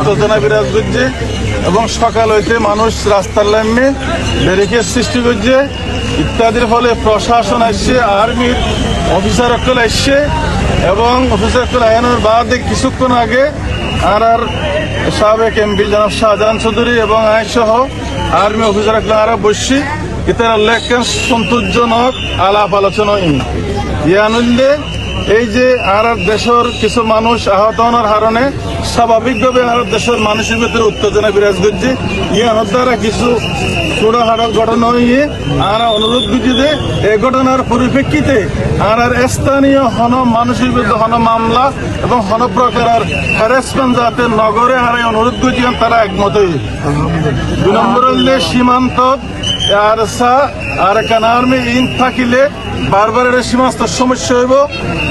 উত্তেজনা বিরাজ করছে এবং সকাল হইতে মানুষ রাস্তার লাইনে ব্যারিকেড সৃষ্টি করছে ইত্যাদির ফলে প্রশাসন আসছে, আর্মির অফিসার অকল আসছে এবং অফিসার অকল আইনের বাদে কিছুক্ষণ আগে আর সাবেক এমপি জনাব শাহজাহান চৌধুরী এবং আইসহ আর্মি অফিসার অকল আরা বসছি ইতারা লেখেন সন্তোষজনক আলাপ আলোচনা ইয়ানুল্লে এই যে আর দেশের কিছু মানুষ আহত হওয়ার কারণে স্বাভাবিকভাবে আর দেশের মানুষের ভিতরে উত্তেজনা বিরাজ করছে ইয়ানোর দ্বারা কিছু ছোটখাটো ঘটনা হয়ে আর অনুরোধ করছি যে এই ঘটনার পরিপ্রেক্ষিতে আর স্থানীয় মানুষের বিরুদ্ধে মামলা এবং প্রকারের হ্যারাসমেন্ট যাতে নগরে আর অনুরোধ করছি তারা একমত হয়ে 2 নম্বর হইলে সীমান্ত আর কানার্মে ইন থাকিলে বারবার সীমান্ত সমস্যা হইব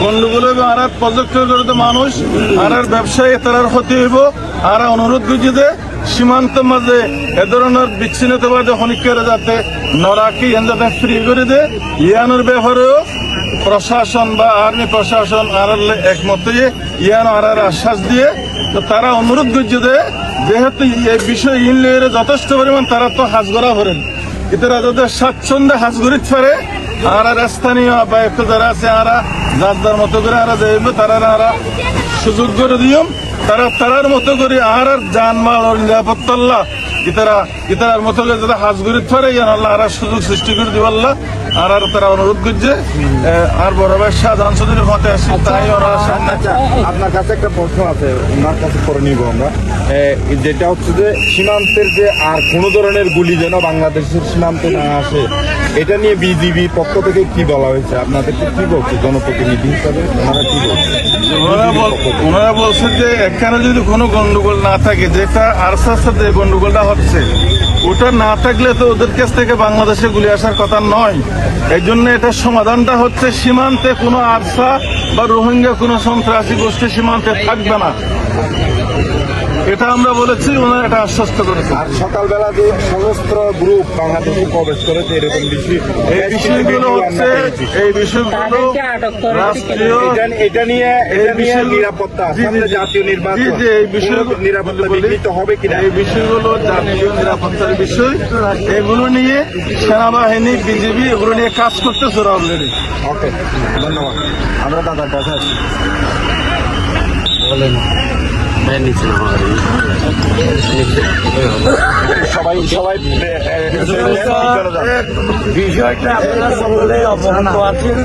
গন্ডগোল হইব আর প্রযুক্তিগত মানুষ আর ব্যবসায়ী তার ক্ষতি হইব আর অনুরোধ করছি যে সীমান্ত মাঝে এ ধরনের বিচ্ছিন্নতাবাদী হনিকেরা যাতে নরাকি যাতে ফ্রি করে দেয় ইয়ানোর ব্যাপারেও প্রশাসন বা আর্মি প্রশাসন আর একমত হয়ে ইয়ানো আর আশ্বাস দিয়ে তো তারা অনুরোধ করছে যে যেহেতু এই বিষয় ইনলের যথেষ্ট পরিমাণ তারা তো হাজ করা করেন এরা যাদের স্বাচ্ছন্দ্যে হাজ করিতে পারে আর স্থানীয় বা একটু যারা আছে আরা যার যার মতো করে আরা যাইবে তারা সুযোগ করে দিও তারার মতো করে আর জানমাল নিরাপত্তা ইতারার মতো করে যারা হাজ করিতে পারে আল্লাহ আর সুযোগ সৃষ্টি করে দিব আল্লাহ আর তারা অনুরোধ করছে আর বড় ভাই শাহজাহান চৌধুরীর মতে আসছে তাই ওরা আপনার কাছে একটা প্রশ্ন আছে ওনার কাছে করে নিব আমরা যেটা হচ্ছে যে সীমান্তের যে আর কোনো ধরনের গুলি যেন বাংলাদেশের সীমান্তে না আসে এটা নিয়ে বিজিবি পক্ষ থেকে কি বলা হয়েছে আপনাদেরকে কি বলছে জনপ্রতিনিধি হিসাবে ওনারা কি বলছে ওনারা বলছে যে এখানে যদি কোনো গন্ডগোল না থাকে যেটা আরসার সাথে গন্ডগোলটা হচ্ছে ওটা না থাকলে তো ওদের কাছ থেকে বাংলাদেশে গুলি আসার কথা নয় এই জন্য এটার সমাধানটা হচ্ছে সীমান্তে কোনো আরসা বা রোহিঙ্গা কোনো সন্ত্রাসী গোষ্ঠী সীমান্তে থাকবে না এটা আমরা বলেছি ওনারা এটা আশ্বস্ত করেছে আর সকালবেলা যে সশস্ত্র গ্রুপ বাংলাদেশে প্রবেশ করেছে এরকম বিষয়গুলো হচ্ছে এই বিষয়গুলো রাষ্ট্রীয় এটা নিয়ে নিরাপত্তা জাতীয় নির্বাচন এই বিষয়গুলো নিরাপত্তা বিঘ্নিত হবে কিনা এই বিষয়গুলো জাতীয় নিরাপত্তার বিষয় এগুলো নিয়ে সেনাবাহিনী বিজেপি এগুলো নিয়ে কাজ করতেছে অলরেডি। ওকে ধন্যবাদ আমরা দাদার কাছে আছি সবাই বিষয়টা আপনারা সকলেই অবগত আছেন।